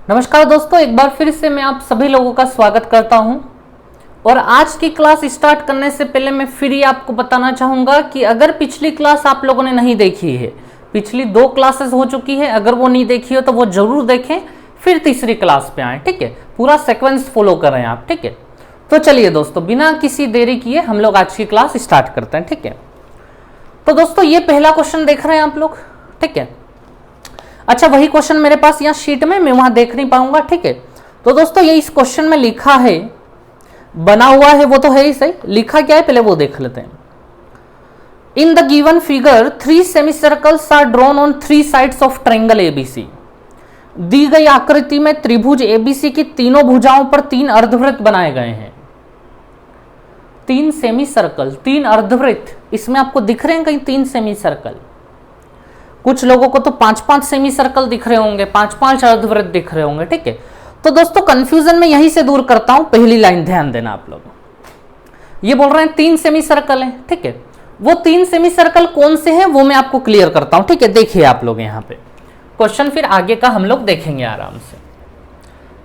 नमस्कार दोस्तों, एक बार फिर से मैं आप सभी लोगों का स्वागत करता हूं। और आज की क्लास स्टार्ट करने से पहले मैं फिर ये आपको बताना चाहूँगा कि अगर पिछली क्लास आप लोगों ने नहीं देखी है, पिछली 2 क्लासेस हो चुकी है, अगर वो नहीं देखी हो तो वो जरूर देखें, फिर तीसरी क्लास पे आए। ठीक है, पूरा सीक्वेंस फॉलो करें आप। ठीक है, तो चलिए दोस्तों, बिना किसी देरी किए हम लोग आज की क्लास स्टार्ट करते हैं। ठीक है, तो दोस्तों ये पहला क्वेश्चन देख रहे हैं आप लोग। ठीक है, अच्छा वही क्वेश्चन मेरे पास यहाँ शीट में, मैं वहां देख नहीं पाऊंगा। ठीक है, तो दोस्तों ये इस क्वेश्चन में लिखा है, बना हुआ है वो तो है ही सही, लिखा क्या है पहले वो देख लेते हैं। In the given figure 3 semicircles are drawn on 3 sides of triangle ABC. दी गई आकृति में त्रिभुज एबीसी की तीनों भुजाओं पर 3 अर्धवृत्त बनाए गए हैं। 3 सेमी सर्कल, 3 अर्धवृत्त, इसमें आपको दिख रहे हैं कहीं 3 सेमी सर्कल? कुछ लोगों को तो 5-5 सेमी सर्कल दिख रहे होंगे, 5-5 अर्धवृत्त दिख रहे होंगे। ठीक है, तो दोस्तों कंफ्यूजन में यहीं से दूर करता हूं। पहली लाइन ध्यान देना आप लोग, ये बोल रहे हैं 3 सेमी सर्कल है। ठीक है, वो 3 सेमी सर्कल कौन से हैं वो मैं आपको क्लियर करता हूं। ठीक है, देखिए आप लोग यहाँ पे क्वेश्चन, फिर आगे का हम लोग देखेंगे आराम से।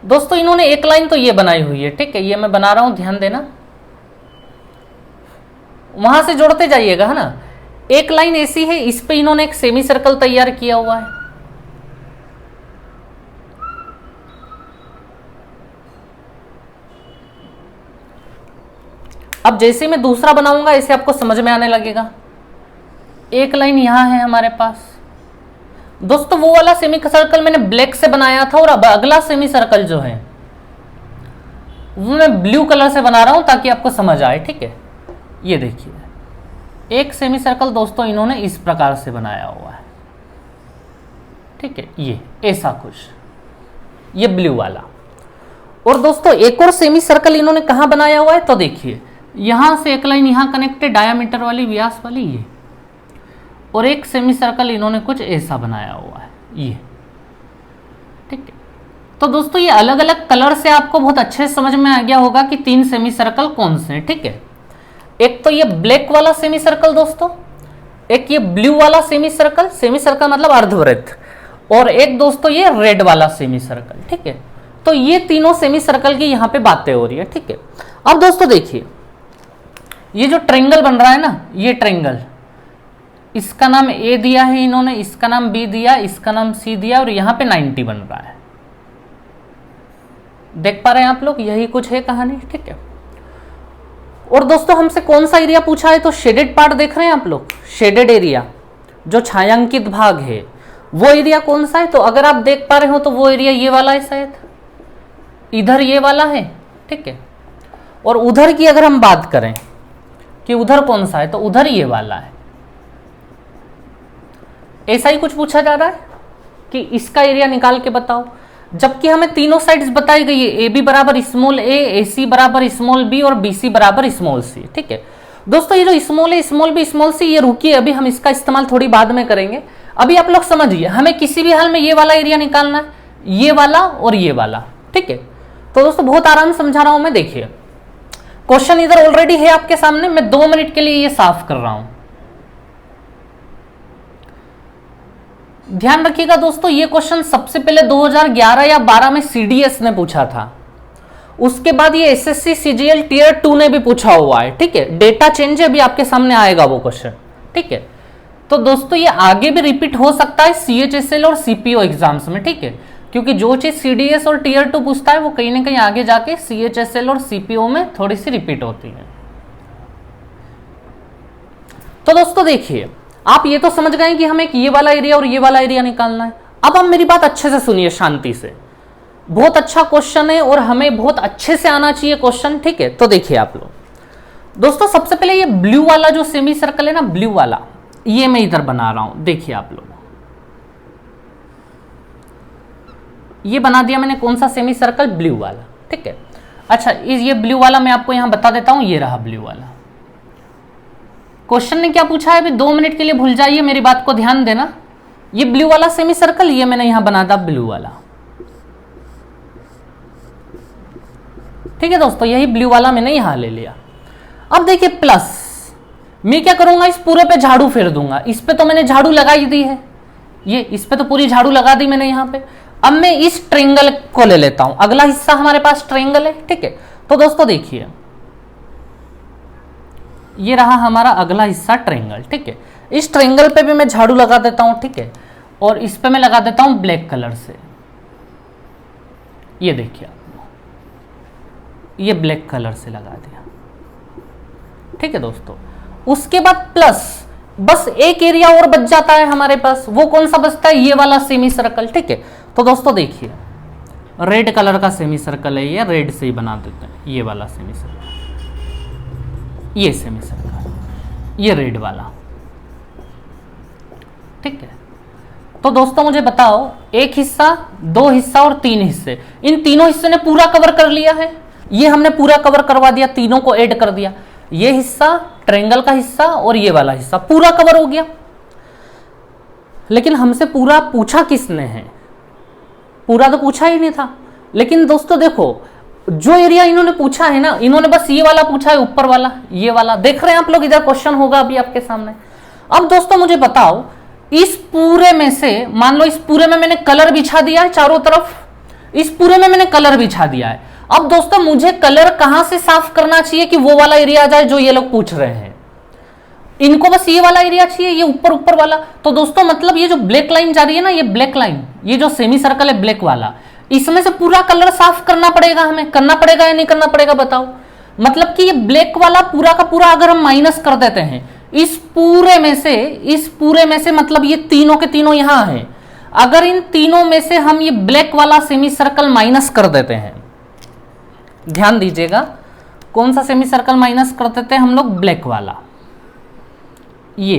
दोस्तों इन्होंने एक लाइन तो ये बनाई हुई है। ठीक है, ये मैं बना रहा हूं, ध्यान देना, वहां से जोड़ते जाइएगा, है ना। एक लाइन ऐसी है, इस पे इन्होंने एक सेमी सर्कल तैयार किया हुआ है। अब जैसे मैं दूसरा बनाऊंगा ऐसे आपको समझ में आने लगेगा। एक लाइन यहां है हमारे पास। दोस्तों वो वाला सेमी सर्कल मैंने ब्लैक से बनाया था, और अब अगला सेमी सर्कल जो है वो मैं ब्लू कलर से बना रहा हूं ताकि आपको समझ आए। ठीक है, ये देखिए एक सेमी सर्कल दोस्तों इन्होंने इस प्रकार से बनाया हुआ है। ठीक है, ये ऐसा कुछ, ये ब्लू वाला। और दोस्तों एक और सेमी सर्कल इन्होंने कहां बनाया हुआ है, तो देखिए यहां से एक लाइन यहां कनेक्ट है, डायामीटर वाली, व्यास वाली, ये। और एक सेमी सर्कल इन्होंने कुछ ऐसा बनाया हुआ है, ये। ठीक है, तो दोस्तों ये अलग अलग कलर से आपको बहुत अच्छे से समझ में आ गया होगा कि 3 सेमी सर्कल कौन से हैं। ठीक है, एक तो ये ब्लैक वाला सेमी सर्कल दोस्तों, एक ये ब्लू वाला सेमी सर्कल मतलब अर्धवृत्त, और एक दोस्तों ये रेड वाला सेमी सर्कल। ठीक है, तो ये तीनों सेमी सर्कल की यहां पे बातें हो रही है। ठीक है, अब दोस्तों देखिए ये जो ट्रायंगल बन रहा है ना, ये ट्रायंगल, इसका नाम ए दिया है इन्होंने, इसका नाम बी दिया, इसका नाम सी दिया, और यहां पे 90 बन रहा है। देख पा रहे हैं आप लोग, यही कुछ है कहानी। ठीक है, और दोस्तों हमसे कौन सा एरिया पूछा है, तो शेडेड पार्ट देख रहे हैं आप लोग, शेडेड एरिया जो छायांकित भाग है, वो एरिया कौन सा है, तो अगर आप देख पा रहे हो तो वो एरिया ये वाला है, शायद इधर ये वाला है। ठीक है, और उधर की अगर हम बात करें कि उधर कौन सा है, तो उधर ये वाला है। ऐसा ही कुछ पूछा जा रहा है कि इसका एरिया निकाल के बताओ, जबकि हमें तीनों साइड्स बताई गई है, ए बी बराबर स्मॉल ए सी बराबर स्मॉल बी, और बी सी बराबर स्मॉल सी। ठीक है दोस्तों, ये जो स्मॉल ए स्मॉल बी स्मॉल सी, ये रुकिए, अभी हम इसका इस्तेमाल थोड़ी बाद में करेंगे। अभी आप लोग समझिए, हमें किसी भी हाल में ये वाला एरिया निकालना है, ये वाला और ये वाला। ठीक है, तो दोस्तों बहुत आराम से समझा रहा हूं मैं। देखिए क्वेश्चन इधर ऑलरेडी है आपके सामने, मैं 2 मिनट के लिए ये साफ कर रहा हूं। ध्यान रखिएगा दोस्तों, ये क्वेश्चन सबसे पहले 2011 या 12 में सीडीएस ने पूछा था, उसके बाद ये एसएससी सीजीएल टियर 2 ने भी पूछा हुआ है। ठीक है, डेटा चेंज है, अभी आपके सामने आएगा वो क्वेश्चन। ठीक है, तो दोस्तों ये आगे भी रिपीट हो सकता है सीएचएसएल और सीपीओ एग्जाम्स में। ठीक है, क्योंकि जो चीज सीडीएस और टियर 2 पूछता है वो कहीं ना कहीं आगे जाके सीएचएसएल और सीपीओ में थोड़ी सी रिपीट होती है। तो दोस्तों देखिए, आप ये तो समझ गए कि हमें ये वाला एरिया और ये वाला एरिया निकालना है। अब आप मेरी बात अच्छे से सुनिए, शांति से, बहुत अच्छा क्वेश्चन है और हमें बहुत अच्छे से आना चाहिए क्वेश्चन। ठीक है, तो देखिए आप लोग दोस्तों, सबसे पहले ये ब्लू वाला जो सेमी सर्कल है ना, ब्लू वाला, ये मैं इधर बना रहा हूं। देखिए आप लोग, ये बना दिया मैंने, कौन सा सेमी सर्कल, ब्लू वाला। ठीक है, अच्छा ये ब्लू वाला मैं आपको यहां बता देता हूं, ये रहा ब्लू वाला। क्वेश्चन ने क्या पूछा है, अभी 2 मिनट के लिए भूल जाइए, मेरी बात को ध्यान देना। ये ब्लू वाला सेमी सर्कल, ये मैंने यहां बना था ब्लू वाला। ठीक है दोस्तों, यही ब्लू वाला मैंने यहां ले लिया। अब देखिए प्लस, मैं क्या करूंगा, इस पूरे पे झाड़ू फेर दूंगा। इस पे तो मैंने झाड़ू लगाई दी है, ये इस पे तो पूरी झाड़ू लगा दी मैंने यहां पे। अब मैं इस ट्रायंगल को ले लेता हूं, अगला हिस्सा हमारे पास ट्रायंगल है, ठीक है। तो दोस्तों देखिए, ये रहा हमारा अगला हिस्सा ट्रायंगल, ठीक है। इस ट्रायंगल पे भी मैं झाड़ू लगा देता हूं, ठीक है, और इस पे मैं लगा देता हूं ब्लैक कलर से। ये देखिए, ये ब्लैक कलर से लगा दिया, ठीक है दोस्तों। उसके बाद प्लस बस एक एरिया और बच जाता है हमारे पास, वो कौन सा बचता है, ये वाला सेमी सर्कल, ठीक है। तो दोस्तों देखिए, रेड कलर का सेमी सर्कल है, ये रेड से ही बना देते हैं, ये वाला सेमी सर्कल, ये सेमी सर्कल, ये रेड वाला, ठीक है। तो दोस्तों मुझे बताओ, एक हिस्सा, दो हिस्सा और तीन हिस्से, इन तीनों हिस्से ने पूरा कवर कर लिया है, ये हमने पूरा कवर करवा दिया, तीनों को ऐड कर दिया, ये हिस्सा, ट्रायंगल का हिस्सा और ये वाला हिस्सा पूरा कवर हो गया। लेकिन हमसे पूरा पूछा किसने है, पूरा तो पूछा ही नहीं था। लेकिन दोस्तों देखो, जो एरिया इन्होंने पूछा है ना, इन्होंने बस ये वाला पूछा है, ऊपर वाला, ये वाला देख रहे हैं आप लोग, इधर क्वेश्चन होगा अभी आपके सामने। अब दोस्तों मुझे बताओ, इस पूरे में से, मान लो इस पूरे में मैंने कलर बिछा दिया है चारों तरफ, इस पूरे में मैंने कलर बिछा दिया है। अब दोस्तों मुझे कलर कहां से साफ करना चाहिए कि वो वाला एरिया आ जाए जो ये लोग पूछ रहे हैं। इनको बस ये वाला एरिया चाहिए, ये ऊपर ऊपर वाला। तो दोस्तों मतलब ये जो ब्लैक लाइन जा रही है ना, ये ब्लैक लाइन, ये जो सेमी सर्कल है ब्लैक वाला, इसमें से पूरा कलर साफ करना पड़ेगा, हमें करना पड़ेगा या नहीं करना पड़ेगा बताओ। मतलब कि ये ब्लैक वाला पूरा का पूरा अगर हम माइनस कर देते हैं, इस पूरे में से मतलब ये तीनों के तीनों यहां हैं, अगर इन तीनों में से हम ये ब्लैक वाला सेमी सर्कल माइनस कर देते हैं, ध्यान दीजिएगा, कौन सा सेमी सर्कल माइनस कर देते हैं हम लोग, ब्लैक वाला। ये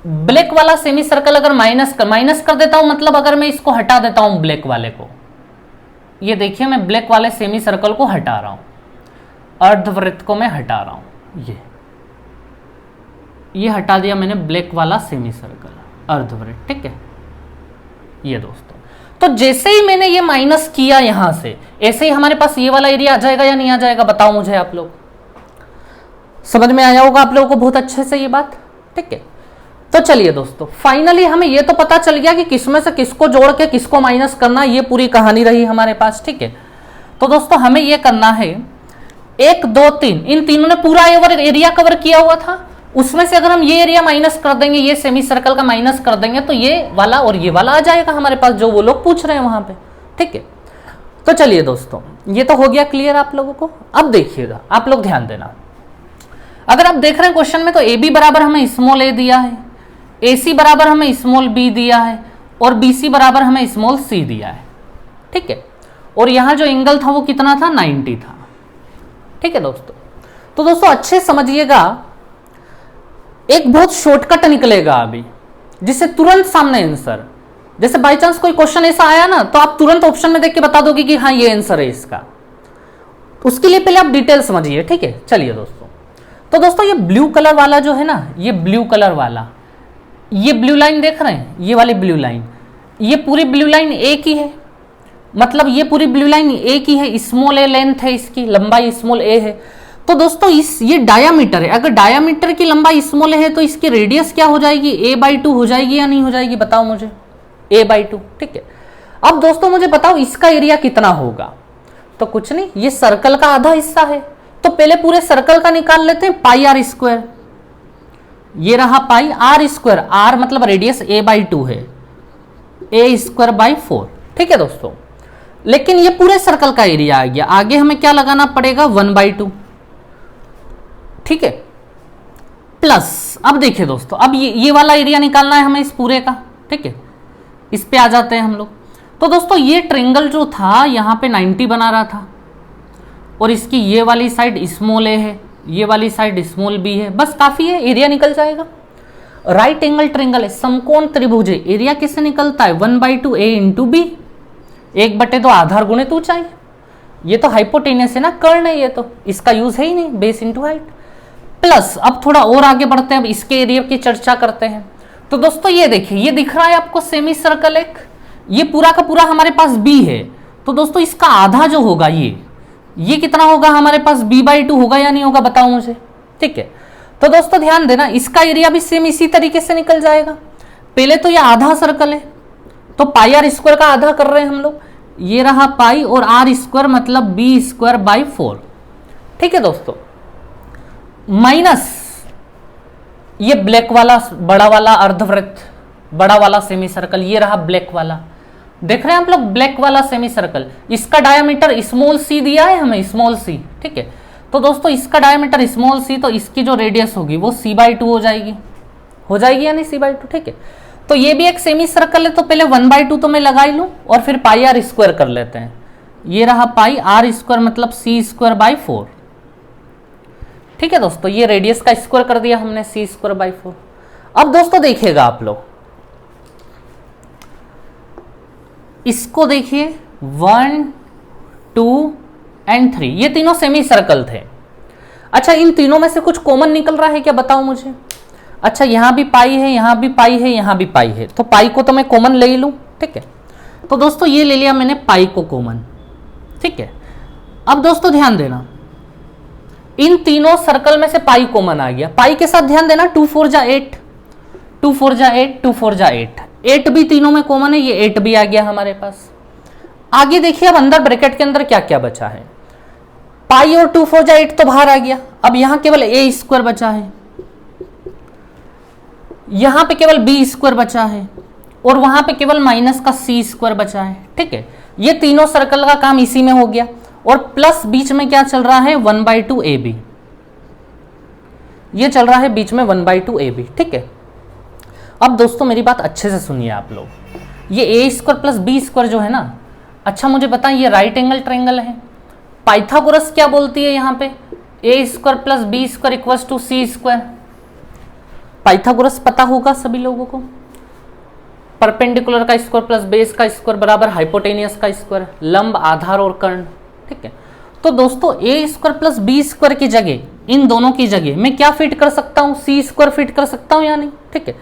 ब्लैक वाला सेमी सर्कल अगर माइनस कर देता हूं, मतलब अगर मैं इसको हटा देता हूं ब्लैक वाले को, ये देखिए मैं ब्लैक वाले सेमी सर्कल को हटा रहा हूं, अर्धवृत्त को मैं हटा रहा हूं, ये हटा दिया मैंने ब्लैक वाला सेमी सर्कल, अर्धवृत्त, ठीक है। ये दोस्तों, तो जैसे ही मैंने ये माइनस किया यहां से, ऐसे ही हमारे पास ये वाला एरिया आ जाएगा या नहीं आ जाएगा, बताओ मुझे आप लोग। समझ में आया होगा आप लोगों को बहुत अच्छे से ये बात, ठीक है। तो चलिए दोस्तों, फाइनली हमें ये तो पता चल गया कि किसमें से किसको जोड़ के किसको माइनस करना, ये पूरी कहानी रही हमारे पास, ठीक है। तो दोस्तों हमें ये करना है, 1 2 3, इन तीनों ने पूरा एरिया कवर किया हुआ था, उसमें से अगर हम ये एरिया माइनस कर देंगे, ये सेमी सर्कल का माइनस कर देंगे, तो ये वाला और ये वाला आ जाएगा हमारे पास, जो वो लोग पूछ रहे हैं वहां पे, ठीक है। तो चलिए दोस्तों, ये तो हो गया क्लियर आप लोगों को। अब देखिएगा, आप लोग ध्यान देना, अगर आप देख रहे हैं क्वेश्चन में, तो ए बी बराबर हमें स्मॉल ए दिया है, ए सी बराबर हमें स्मॉल बी दिया है, और बी सी बराबर हमें स्मॉल सी दिया है, ठीक है। और यहां जो एंगल था वो कितना था, 90 था, ठीक है दोस्तों। तो दोस्तों अच्छे समझिएगा, एक बहुत शॉर्टकट निकलेगा अभी, जिससे तुरंत सामने आंसर, जैसे बाय चांस कोई क्वेश्चन ऐसा आया ना, तो आप तुरंत ऑप्शन में देख के बता दोगे कि हाँ ये आंसर है इसका। उसके लिए पहले आप डिटेल समझिए, ठीक है। चलिए दोस्तों, तो दोस्तों ये ब्लू कलर वाला जो है ना, ये ब्लू कलर वाला, ये ब्लू लाइन देख रहे हैं, ये वाली ब्लू लाइन, ये पूरी ब्लू लाइन एक ही है, मतलब ये पूरी ब्लू लाइन एक ही है, स्मॉल ए लेंथ है, इसकी लंबाई स्मॉल ए है। तो दोस्तों ये डायामीटर है, अगर डायामीटर की लंबाई स्मॉल है तो इसकी रेडियस क्या हो जाएगी, a/2 हो जाएगी या नहीं हो जाएगी, बताओ मुझे, a/2, ठीक है। अब दोस्तों मुझे बताओ इसका एरिया कितना होगा, तो कुछ नहीं, ये सर्कल का आधा हिस्सा है, तो पहले पूरे सर्कल का निकाल लेते हैं, πr², ये रहा πr², r मतलब रेडियस a/2 है, a²/4, ठीक है दोस्तों। लेकिन ये पूरे सर्कल का एरिया आ गया, आगे हमें क्या लगाना पड़ेगा, 1/2, ठीक है, प्लस, अब देखिए दोस्तों, अब ये वाला एरिया निकालना है हमें इस पूरे का, ठीक है। इस पे आ जाते हैं हम लोग। तो दोस्तों ये ट्रायंगल जो था यहाँ पे 90 बना रहा था, और इसकी ये वाली साइड स्मॉल ए है, ये वाली साइड स्मॉल बी है, बस काफी है, एरिया निकल जाएगा। राइट एंगल ट्रायंगल है, समकोण त्रिभुज है, एरिया किससे निकलता है, 1/2 a इंटू बी, 1/2 आधार गुणित ऊंचाई। ये तो हाइपोटेनस है ना, कर्ण है ये, तो इसका यूज है ही नहीं, बेस इंटू हाइट। प्लस अब थोड़ा और आगे बढ़ते हैं, अब इसके एरिया की चर्चा करते हैं। तो दोस्तों ये देखिए, ये दिख रहा है आपको सेमी सर्कल एक, ये पूरा का पूरा हमारे पास बी है, तो दोस्तों इसका आधा जो होगा ये कितना होगा हमारे पास, b/2 होगा या नहीं होगा, बताओ मुझे, ठीक है। तो दोस्तों ध्यान देना, इसका एरिया भी सेम इसी तरीके से निकल जाएगा। पहले तो ये आधा सर्कल है, तो πr² का आधा कर रहे हैं हम लोग, ये रहा पाई, और आर स्क्वायर मतलब बी स्क्वायर बाई 4। ठीक है दोस्तों, माइनस ये ब्लैक वाला बड़ा वाला अर्धवृत्त, बड़ा वाला सेमी सर्कल, ये रहा ब्लैक वाला, देख रहे हैं आप लोग, ब्लैक वाला सेमी सर्कल, इसका डायमीटर स्मॉल सी दिया है हमें, स्मॉल सी। ठीक है, तो दोस्तों इसका डायमीटर स्मॉल सी, तो इसकी जो रेडियस होगी वो c/2 हो जाएगी, या नहीं c/2। ठीक है, तो ये भी एक सेमी सर्कल है, तो पहले 1/2 तो मैं लगा ही लूं, और फिर पाई आर स्क्वायर कर लेते हैं। ये रहा पाई आर स्क्वायर मतलब c²/4। ठीक है दोस्तों, ये रेडियस का स्क्वायर कर दिया हमने, c²/4। अब दोस्तों देखिएगा आप लोग, इसको देखिए 1, 2 एंड 3, ये तीनों सेमी सर्कल थे। अच्छा, इन तीनों में से कुछ कॉमन निकल रहा है क्या, बताओ मुझे। अच्छा, यहां भी पाई है, यहां भी पाई है, यहां भी पाई है, तो पाई को तो मैं कॉमन ले ही लूं। ठीक है, तो दोस्तों ये ले लिया मैंने पाई को कॉमन। ठीक है, अब दोस्तों ध्यान देना, इन तीनों सर्कल में से पाई कॉमन आ गया, पाई के साथ ध्यान देना 2 4 जा 8, 2 4 जा 8, 2 4 जा 8, 8 भी तीनों में कॉमन है, ये 8 भी आ गया हमारे पास। आगे देखिए, अब अंदर ब्रैकेट के अंदर क्या क्या बचा है, पाई और 2 4 जा 8 तो बाहर आ गया, अब यहां केवल a स्क्वायर बचा है, यहां पे केवल b स्क्वायर बचा है, और वहां पे केवल माइनस का c स्क्वायर बचा है। ठीक है, ये तीनों सर्कल का काम इसी में हो गया, और प्लस बीच में क्या चल रहा है 1/2 AB, ये चल रहा है बीच में 1/2 AB। ठीक है, अब दोस्तों मेरी बात अच्छे से सुनिए आप लोग, ये a square plus b square जो है ना, अच्छा मुझे बताएं ये राइट एंगल ट्रायंगल है, पाइथागोरस क्या बोलती है यहाँ पे, a square plus b square equals to c square. Pythagoras पता होगा सभी लोगों को, परपेंडिकुलर का स्क्वायर प्लस बेस का स्क्वायर बराबर हाइपोटेनियस का स्क्वायर, लंब आधार और कर्ण। ठीक है, तो दोस्तों a square plus b square की जगह, इन दोनों की जगह मैं क्या फिट कर सकता हूं, c स्क्वायर फिट कर सकता हूं या नहीं। ठीक है,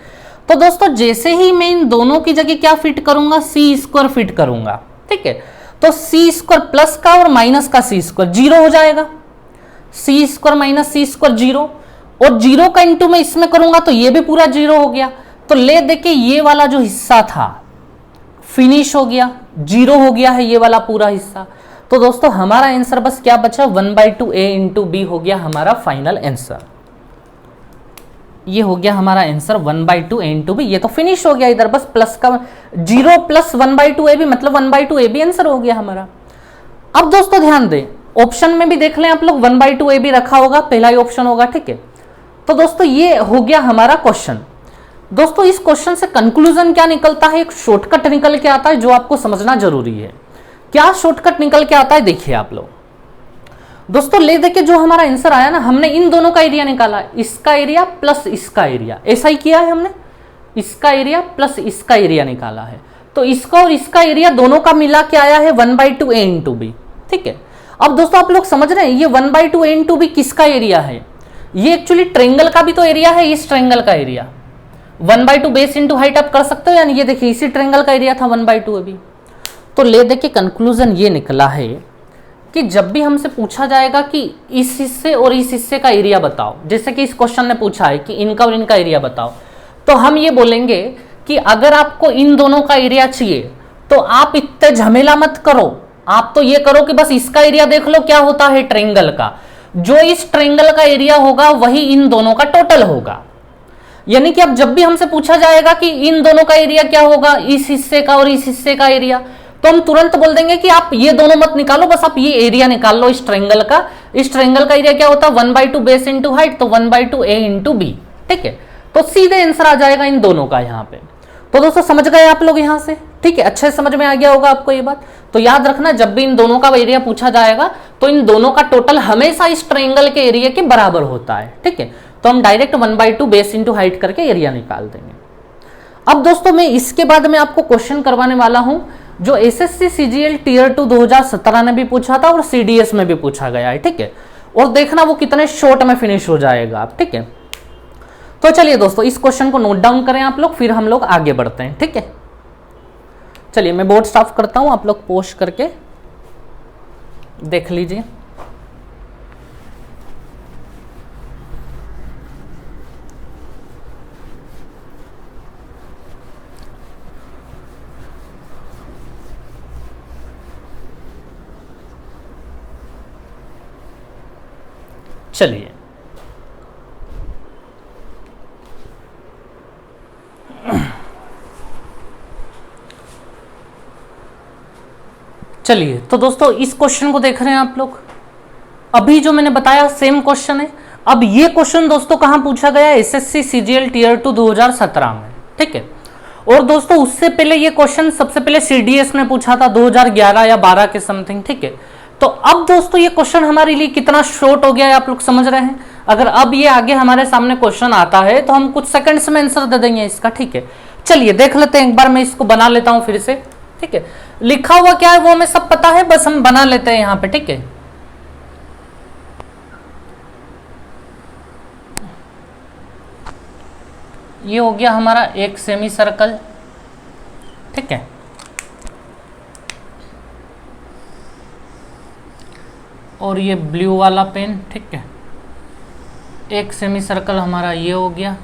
तो दोस्तों जैसे ही मैं इन दोनों की जगह क्या फिट करूंगा, c स्क्वायर फिट करूंगा। ठीक है, तो c स्क्वायर प्लस का और माइनस का c स्क्वायर 0 हो जाएगा, c square minus c square 0, और 0 का इंटू में इसमें करूंगा तो ये भी पूरा 0 हो गया। तो ले देखिए ये वाला जो हिस्सा था फिनिश हो गया, 0 हो गया है ये वाला पूरा हिस्सा। तो दोस्तों हमारा आंसर बस क्या बचा, 1/2 a इंटू b हो गया हमारा फाइनल आंसर। ये हो गया हमारा आंसर 1/2 a इंटू b, ये तो फिनिश हो गया इधर, बस प्लस का 0 प्लस 1/2 ab मतलब 1/2 ab आंसर हो गया हमारा। अब दोस्तों ध्यान दें, ऑप्शन में भी देख लें आप लोग 1/2 ab रखा होगा, पहला ही ऑप्शन होगा। ठीक है, तो दोस्तों ये हो गया हमारा क्वेश्चन। दोस्तों इस क्वेश्चन से कंक्लूजन क्या निकलता है, एक शॉर्टकट निकल के आता है जो आपको समझना जरूरी है। क्या शॉर्टकट निकल के आता है देखिए आप लोग, दोस्तों ले देखिए जो हमारा आंसर आया ना, हमने इन दोनों का एरिया निकाला, इसका एरिया प्लस इसका एरिया, ऐसा ही किया है हमने, इसका एरिया प्लस इसका एरिया निकाला है। तो इसका और इसका एरिया दोनों का मिला के आया है 1/2 a इंटू b। ठीक है, अब दोस्तों आप लोग समझ रहे हैं ये 1/2 a इंटू b किसका एरिया है, ये एक्चुअली ट्रायंगल का भी तो एरिया है, इस ट्रायंगल का एरिया 1/2 बेस इंटू हाइट आप कर सकते हो, यानी ये देखिए इसी ट्रायंगल का एरिया था 1/2 अभी। तो ले देखिए कंक्लूजन ये निकला है कि जब भी हमसे पूछा जाएगा कि इस हिस्से और इस हिस्से का एरिया बताओ, जैसे कि इस क्वेश्चन ने पूछा है कि इनका और इनका एरिया बताओ, तो हम ये बोलेंगे कि अगर आपको इन दोनों का एरिया चाहिए तो आप इतने झमेला मत करो, आप तो ये करो कि बस इसका एरिया देख लो क्या होता है ट्रायंगल का, जो इस ट्रायंगल का एरिया होगा वही इन दोनों का टोटल होगा। यानी कि अब जब भी हमसे पूछा जाएगा कि इन दोनों का एरिया क्या होगा, इस हिस्से का और इस हिस्से का एरिया, तो हम तुरंत बोल देंगे कि आप ये दोनों मत निकालो, बस आप ये एरिया निकाल लो इस ट्रायंगल का। इस ट्रायंगल का एरिया क्या होता है 1/2 बेस इंटू हाइट, तो 1/2 a इंटू b। ठीक है, तो सीधे आंसर आ जाएगा इन दोनों का यहाँ पे। तो दोस्तों समझ गए आप लोग यहाँ से, ठीक है, अच्छे समझ में आ गया होगा आपको ये बात। तो याद रखना जब भी इन दोनों का एरिया पूछा जाएगा तो इन दोनों का टोटल हमेशा इस ट्रायंगल के एरिया के बराबर होता है। ठीक है, तो हम डायरेक्ट 1/2 बेस इंटू हाइट करके एरिया निकाल देंगे। अब दोस्तों मैं इसके बाद में आपको क्वेश्चन करवाने वाला हूं जो एसएससी सीजीएल टीयर 2 2017 ने भी पूछा था और सीडीएस में भी पूछा गया है। ठीक है, और देखना वो कितने शॉर्ट में फिनिश हो जाएगा आप। ठीक है, तो चलिए दोस्तों इस क्वेश्चन को नोट डाउन करें आप लोग, फिर हम लोग आगे बढ़ते हैं। ठीक है, चलिए मैं बोर्ड साफ करता हूं, आप लोग पोस्ट करके देख लीजिए। चलिए चलिए तो दोस्तों इस क्वेश्चन को देख रहे हैं आप लोग। अभी जो मैंने बताया सेम क्वेश्चन है। अब ये क्वेश्चन दोस्तों कहां पूछा गया? एसएससी सीजीएल टीयर 2 2017 में, ठीक है। और दोस्तों उससे पहले ये क्वेश्चन सबसे पहले सीडीएस में पूछा था 2011 या 12 के समथिंग, ठीक है। तो अब दोस्तों ये क्वेश्चन हमारे लिए कितना शॉर्ट हो गया है आप लोग समझ रहे हैं। अगर अब ये आगे हमारे सामने क्वेश्चन आता है तो हम कुछ सेकंड्स में आंसर दे देंगे इसका, ठीक है। चलिए देख लेते हैं, एक बार मैं इसको बना लेता हूं फिर से, ठीक है। लिखा हुआ क्या है वो हमें सब पता है, बस हम बना लेते हैं यहां पे, ठीक है। ये हो गया हमारा एक सेमी सर्कल, ठीक है। और ये ब्लू वाला पेन, ठीक है। एक सेमी सर्कल हमारा ये हो गया।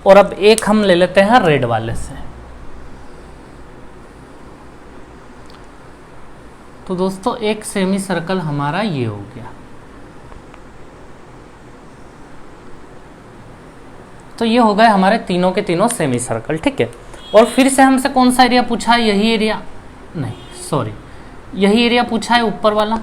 और अब एक हम ले लेते हैं रेड वाले से। तो दोस्तों एक सेमी सर्कल हमारा ये हो गया। तो ये हो गए हमारे तीनों के तीनों सेमी सर्कल, ठीक है। और फिर से हमसे कौन सा एरिया पूछा है? यही एरिया नहीं, सॉरी, यही एरिया पूछा है ऊपर वाला।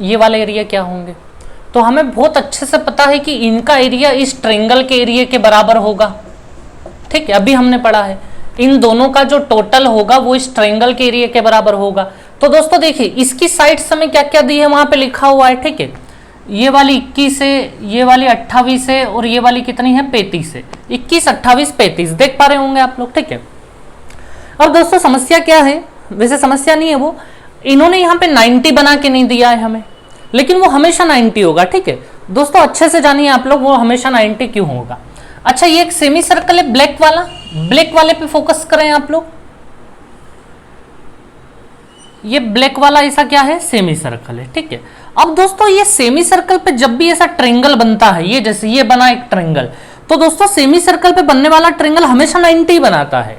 ये वाले एरिया क्या होंगे? तो हमें बहुत अच्छे से पता है कि इनका एरिया इस ट्रायंगल के एरिया के बराबर होगा, ठीक है। अभी हमने पढ़ा है इन दोनों का जो टोटल होगा वो इस ट्रायंगल के एरिया के बराबर होगा। तो दोस्तों देखिए इसकी साइड्स हमें क्या क्या दी है वहां पे लिखा हुआ है, ठीक है। ये वाली 21 है, ये वाली 28 है, और ये वाली कितनी है? 35 है। 21, 28, 35 देख पा रहे होंगे आप लोग, ठीक है। और दोस्तों समस्या क्या है? वैसे समस्या नहीं है वो, इन्होंने यहाँ पे 90 बना के नहीं दिया है हमें, लेकिन वो हमेशा 90 होगा, ठीक है। दोस्तों अच्छे से जानिए आप लोग वो हमेशा 90 क्यों होगा। अच्छा ये एक सेमी सर्कल है ब्लैक वाला, ब्लैक वाले पे फोकस करें आप लोग। ये ब्लैक वाला ऐसा क्या है? सेमी सर्कल है, ठीक है। अब दोस्तों ये सेमी सर्कल पे जब भी ऐसा ट्रायंगल बनता है, ये जैसे ये बना एक ट्रायंगल, तो दोस्तों सेमी सर्कल पे बनने वाला ट्रायंगल हमेशा 90 बनाता है।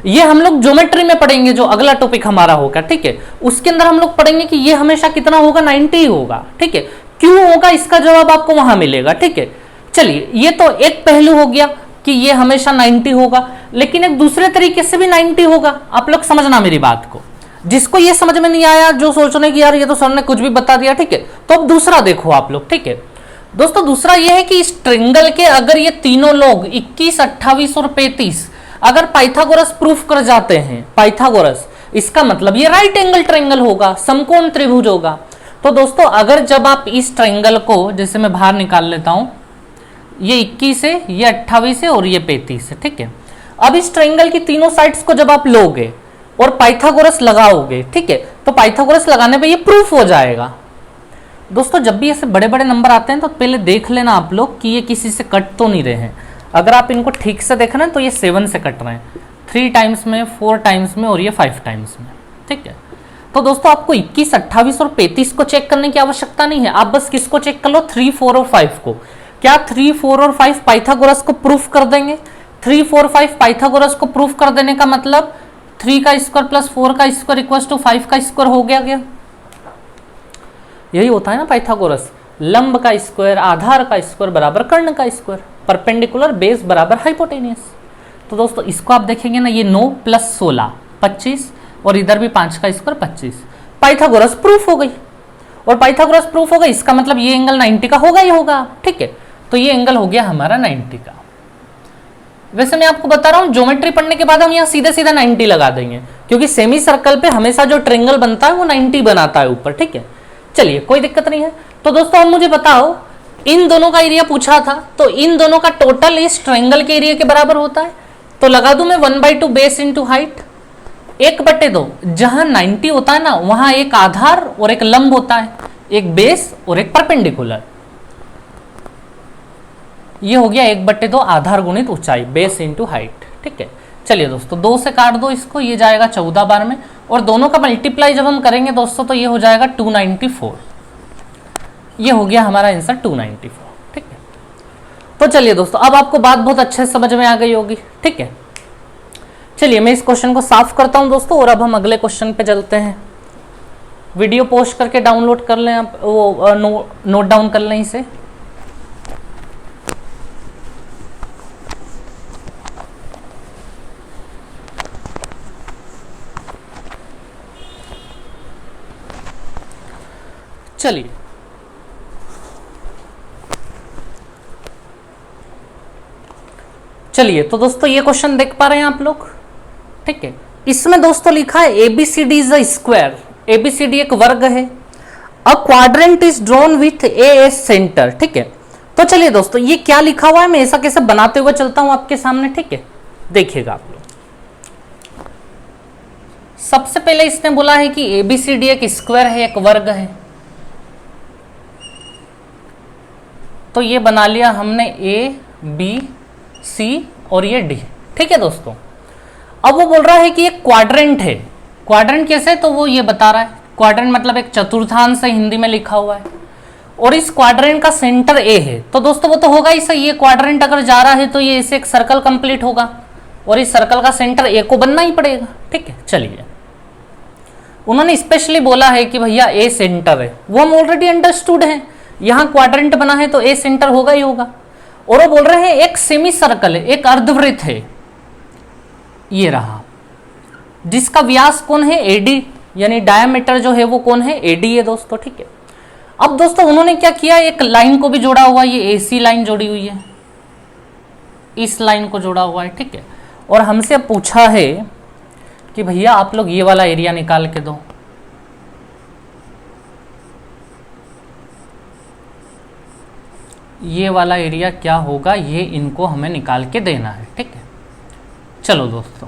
ये हम लोग ज्योमेट्री में पढ़ेंगे, जो अगला टॉपिक हमारा होगा, ठीक है। उसके अंदर हम लोग पढ़ेंगे कि ये हमेशा कितना होगा? 90 होगा, ठीक है। क्यों होगा इसका जवाब आपको वहां मिलेगा, ठीक है। चलिए ये तो एक पहलू हो गया कि ये हमेशा 90 होगा, लेकिन एक दूसरे तरीके से भी 90 होगा। आप लोग समझना मेरी बात को, जिसको ये समझ में नहीं आया, जो सोच रहे कि यार ये तो सर ने कुछ भी बता दिया, ठीक है। तो अब दूसरा देखो आप लोग, ठीक है। दोस्तों दूसरा ये है कि इस ट्रायंगल के अगर ये तीनों लोग 21, 28 और 35 अगर पाइथागोरस प्रूफ कर जाते हैं, पाइथागोरस, इसका मतलब ये राइट एंगल ट्रायंगल होगा, समकोण त्रिभुज होगा। तो दोस्तों अगर जब आप इस ट्रायंगल को, जैसे मैं बाहर निकाल लेता हूं, ये 21 है, ये 28 है और ये 35 है, ठीक है। अब इस ट्रायंगल की तीनों साइड्स को जब आप लोगे और पाइथागोरस लगाओगे, ठीक है, तो पाइथागोरस लगाने पे ये प्रूफ हो जाएगा। दोस्तों जब भी ऐसे बड़े बड़े नंबर आते हैं तो पहले देख लेना आप लोग कि ये किसी से कट तो नहीं रहे हैं। अगर आप इनको ठीक से देख रहे हैं तो ये 7 से कट रहे हैं, 3 टाइम्स में, 4 टाइम्स में और ये 5 टाइम्स में, ठीक है। तो दोस्तों आपको 21, 28 और 35 को चेक करने की आवश्यकता नहीं है, आप बस किसको चेक कर लो? 3, 4 और 5 को। क्या 3, 4 और 5 पाइथागोरस को प्रूफ कर देंगे? 3, 4, 5 पाइथागोरस को प्रूफ कर देने का मतलब 3 का स्क्वायर प्लस 4 का स्क्वायर इक्वल टू 5 का स्क्वायर हो गया क्या? यही होता है ना पाइथागोरस, लंब का स्क्वायर आधार का स्क्वायर बराबर कर्ण का स्क्वायर, परपेंडिकुलर बेस बराबर हाइपोटेनियस। तो दोस्तों इसको आप देखेंगे ना, ये 9 प्लस 16 25 और इधर भी 5 का स्क्वायर 25, पाइथागोरस प्रूफ हो गई। और पाइथागोरस प्रूफ होगा इसका मतलब ये एंगल 90 का होगा ही होगा, ठीक है। तो ये एंगल हो गया हमारा 90 का। वैसे मैं आपको बता रहा हूं ज्योमेट्री पढ़ने के बाद हम यहाँ सीधे सीधा 90 लगा देंगे, क्योंकि सेमी सर्कल पे हमेशा जो ट्रायंगल बनता है वो 90 बनाता है ऊपर, ठीक है। चलिए कोई दिक्कत नहीं है। तो दोस्तों अब मुझे बताओ, इन दोनों का एरिया पूछा था, तो इन दोनों का टोटल इस ट्रायंगल के एरिया के बराबर होता है। तो लगा दूं मैं 1/2 बेस इंटू हाइट, 1/2। जहां 90 होता है ना वहां एक आधार और एक लंब होता है, एक बेस और एक परपेंडिकुलर। ये हो गया 1/2 आधार गुणित ऊंचाई, बेस इंटू हाइट, ठीक है। चलिए दोस्तों 2 से काट दो इसको, ये जाएगा 14 बार में, और दोनों का मल्टीप्लाई जब हम करेंगे दोस्तों तो ये हो जाएगा 294। ये हो गया हमारा आंसर 294। ठीक है, तो चलिए दोस्तों अब आपको बात बहुत अच्छे से समझ में आ गई होगी। ठीक है, चलिए मैं इस क्वेश्चन को साफ करता हूं दोस्तों, और अब हम अगले क्वेश्चन पे चलते हैं। वीडियो पोस्ट करके डाउनलोड कर लें आप, वो नोट डाउन कर लें इसे। चलिए चलिए तो दोस्तों ये क्वेश्चन देख पा रहे हैं आप लोग। ठीक है, इसमें दोस्तों लिखा है ABCD is a square. ABCD एक वर्ग है। A quadrant is drawn with A as centre. ठीक है, तो चलिए दोस्तों ये क्या लिखा हुआ है मैं ऐसा कैसे बनाते हुए चलता हूं आपके सामने। ठीक है, देखिएगा आप लोग। सबसे पहले इसने बोला है कि एबीसीडी एक स्क्वायर है, एक वर्ग है। तो ये बना लिया हमने ए बी सी और ये डी। ठीक है दोस्तों, अब वो बोल रहा है कि एक क्वाड्रेंट है। क्वाड्रेंट कैसे, तो वो ये बता रहा है। क्वाड्रेंट मतलब एक चतुर्थांश है, हिंदी में लिखा हुआ है, और इस क्वाड्रेंट का सेंटर ए है। तो दोस्तों वो तो होगा ही सही, ये क्वाड्रेंट अगर जा रहा है तो ये ऐसे एक सर्कल कंप्लीट होगा, और इस सर्कल का सेंटर ए को बनना ही पड़ेगा। ठीक है, चलिए उन्होंने स्पेशली बोला है कि भैया ए सेंटर है, वो हम ऑलरेडी अंडरस्टूड है। यहां क्वाड्रेंट बना है तो ए सेंटर होगा ही होगा। और वो बोल रहे हैं एक सेमी सर्कल है, एक अर्धवृत्त है, ये रहा, जिसका व्यास कौन है, एडी, यानी डायमीटर जो है वो कौन है, एडी है दोस्तों। ठीक है, अब दोस्तों उन्होंने क्या किया, एक लाइन को भी जोड़ा हुआ है, ये एसी लाइन जोड़ी हुई है, इस लाइन को जोड़ा हुआ है। ठीक है, और हमसे पूछा है कि भैया आप लोग ये वाला एरिया निकाल के दो। ये वाला एरिया क्या होगा, ये इनको हमें निकाल के देना है। ठीक है, चलो दोस्तों,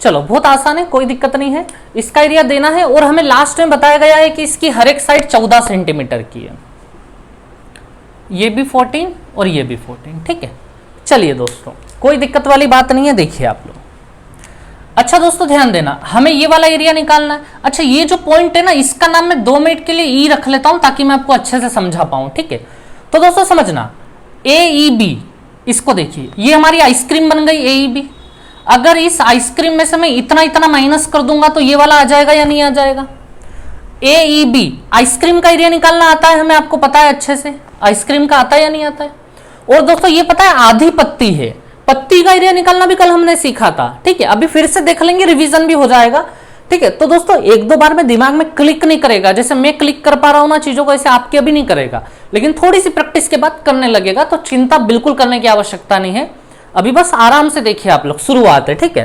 चलो बहुत आसान है, कोई दिक्कत नहीं है। इसका एरिया देना है, और हमें लास्ट में बताया गया है कि इसकी हर एक साइड 14 सेंटीमीटर की है। ये भी 14 और ये भी 14। ठीक है, चलिए दोस्तों कोई दिक्कत वाली बात नहीं है। देखिए आप लोग, अच्छा दोस्तों ध्यान देना, हमें ये वाला एरिया निकालना है। अच्छा ये जो पॉइंट है ना, इसका नाम मैं 2 मिनट के लिए ई रख लेता हूं ताकि मैं आपको अच्छे से समझा पाऊं। ठीक है, तो दोस्तों समझना, ए ई बी, इसको देखिए, ये हमारी आइसक्रीम बन गई ए ई बी। अगर इस आइसक्रीम में से मैं इतना इतना माइनस कर दूंगा तो ये वाला आ जाएगा या नहीं आ जाएगा। ए ई बी, आइसक्रीम का एरिया निकालना आता है हमें, आपको पता है अच्छे से, आइसक्रीम का आता है या नहीं आता है। और दोस्तों ये पता है आधी पत्ती है, पत्ती का एरिया निकालना भी कल हमने सीखा था। ठीक है, अभी फिर से देख लेंगे, रिवीजन भी हो जाएगा। ठीक है, तो दोस्तों 1-2 बार में दिमाग में क्लिक नहीं करेगा, जैसे मैं क्लिक कर पा रहा हूं ना चीजों को, ऐसे आपके अभी नहीं करेगा, लेकिन थोड़ी सी प्रैक्टिस के बाद करने लगेगा। तो चिंता बिल्कुल करने की आवश्यकता नहीं है, अभी बस आराम से देखिए आप लोग, शुरुआत है। ठीक है,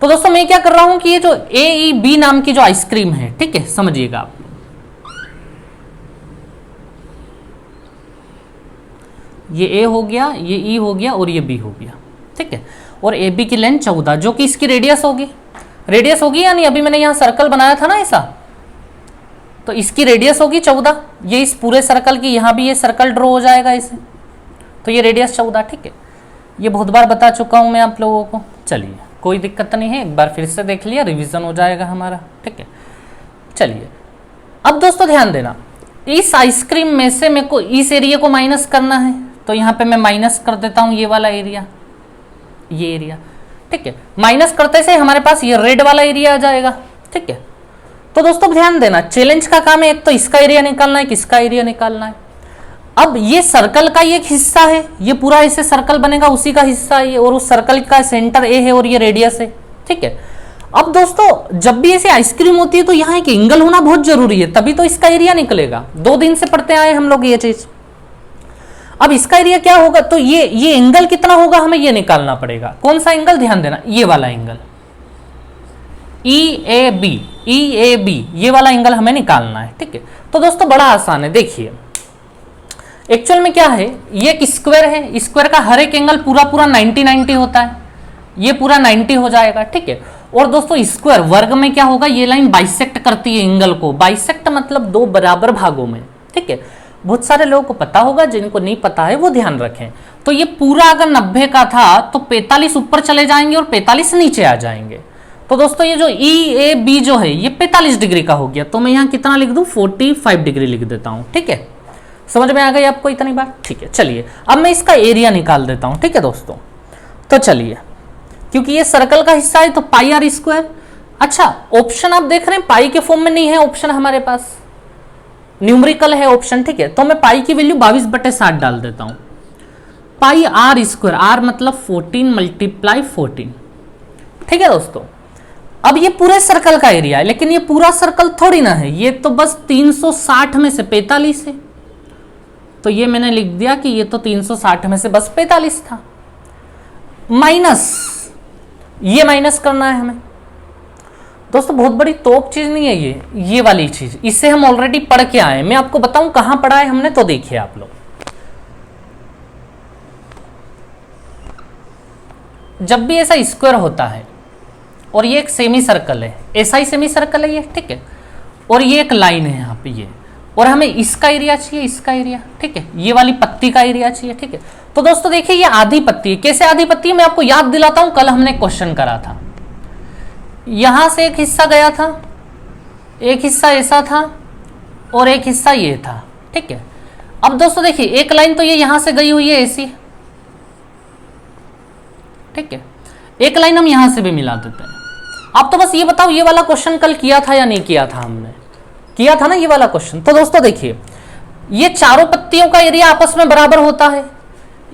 तो दोस्तों मैं क्या कर रहा हूं कि ये जो ए ई बी नाम की जो आइसक्रीम है, ठीक है, समझिएगा आप, ये ए हो गया, ये ई हो गया और ये बी हो गया। ठीक है, और ए बी की लेंथ 14, जो कि इसकी रेडियस होगी। रेडियस होगी या नहीं, अभी मैंने यहां सर्कल बनाया था ना ऐसा, तो इसकी रेडियस होगी 14। ये इस पूरे सर्कल की, यहां भी ये सर्कल ड्रॉ हो जाएगा इसे, तो ये रेडियस 14। ठीक है, ये बहुत बार बता चुका हूं मैं आप लोगों को। चलिए कोई दिक्कत नहीं है, एक बार फिर से देख लिया, रिवीजन हो जाएगा हमारा। ठीक है, चलिए अब दोस्तों ध्यान देना, इस आइसक्रीम में से मेरे को इस एरिया को माइनस करना है, तो यहां पे मैं माइनस कर देता हूं ये वाला एरिया, ये एरिया। ठीक है, माइनस करते से हमारे पास ये रेड वाला एरिया आ जाएगा। ठीक है, तो दोस्तों ध्यान देना, चैलेंज का काम है, एक तो इसका एरिया निकालना है, किसका एरिया निकालना है। अब ये सर्कल का एक हिस्सा है, ये पूरा ऐसे सर्कल बनेगा, उसी का हिस्सा है, और उस सर्कल का सेंटर ए है और ये रेडियस है। ठीक है, अब दोस्तों जब भी ऐसे आइसक्रीम होती है तो यहाँ एक एंगल होना बहुत जरूरी है, तभी तो इसका एरिया निकलेगा। 2 दिन से पढ़ते आए हम लोग ये चीज। अब इसका एरिया क्या होगा, तो ये एंगल कितना होगा हमें ये निकालना पड़ेगा। कौन सा एंगल, ध्यान देना, ये वाला एंगल ई ए बी, ये वाला एंगल हमें निकालना है। ठीक है, तो दोस्तों बड़ा आसान है, देखिए एक्चुअल में क्या है, ये एक स्क्वायर है, स्क्वायर का हर एक एंगल पूरा 90 होता है, ये पूरा 90 हो जाएगा। ठीक है, और दोस्तों स्क्वायर वर्ग में क्या होगा, ये लाइन बाइसेक्ट करती है एंगल को, बाइसेक्ट मतलब 2 बराबर भागों में। ठीक है, बहुत सारे लोगों को पता होगा, जिनको नहीं पता है वो ध्यान रखें। तो ये पूरा अगर 90 का था तो 45 ऊपर चले जाएंगे और 45 नीचे आ जाएंगे। तो दोस्तों ये जो ई ए बी जो है ये 45 डिग्री का हो गया, तो मैं यहाँ कितना लिख दूं, 45 डिग्री लिख देता हूं। ठीक है, समझ में आ गई आपको इतनी बात? ठीक है, चलिए अब मैं इसका एरिया निकाल देता हूं। ठीक है दोस्तों, तो चलिए, क्योंकि ये सर्कल का हिस्सा है तो पाई आर स्क्वायर। अच्छा, ऑप्शन आप देख रहे हैं पाई के फॉर्म में नहीं है ऑप्शन हमारे पास, न्यूमेरिकल है ऑप्शन। ठीक है, तो मैं पाई की वैल्यू 22/60 डाल देता हूं। पाई आर स्क्वायर, आर मतलब 14 × 14। ठीक है दोस्तों, अब ये पूरे सर्कल का एरिया है, लेकिन ये पूरा सर्कल थोड़ी ना है, ये तो बस 360 में से 45 है। तो ये मैंने लिख दिया कि ये तो 360 में से बस 45 था, माइनस ये माइनस करना है हमें। दोस्तों बहुत बड़ी तोप चीज नहीं है ये वाली चीज, इसे हम ऑलरेडी पढ़ के आए। मैं आपको बताऊं कहां पढ़ा है हमने, तो देखिए आप लोग, जब भी ऐसा स्क्वायर होता है और ये एक सेमी सर्कल है, ऐसा ही सेमी सर्कल है ये, ठीक है, और ये एक लाइन है यहाँ पे ये, और हमें इसका एरिया चाहिए, इसका एरिया। ठीक है, ये वाली पत्ती का एरिया चाहिए। ठीक है, तो दोस्तों देखिए ये आधी पत्ती है। कैसे आधी पत्ती है मैं आपको याद दिलाता हूं, कल हमने क्वेश्चन करा था। यहां से एक हिस्सा गया था, एक हिस्सा ऐसा था और एक हिस्सा ये था। ठीक है, अब दोस्तों देखिए एक लाइन तो ये यहां से गई हुई है ऐसी, ठीक है, एक लाइन हम यहां से भी मिला देते हैं। अब तो बस ये बताओ ये वाला क्वेश्चन कल किया था या नहीं किया था? हमने किया था ना ये वाला क्वेश्चन। तो दोस्तों देखिए ये चारों पत्तियों का एरिया आपस में बराबर होता है।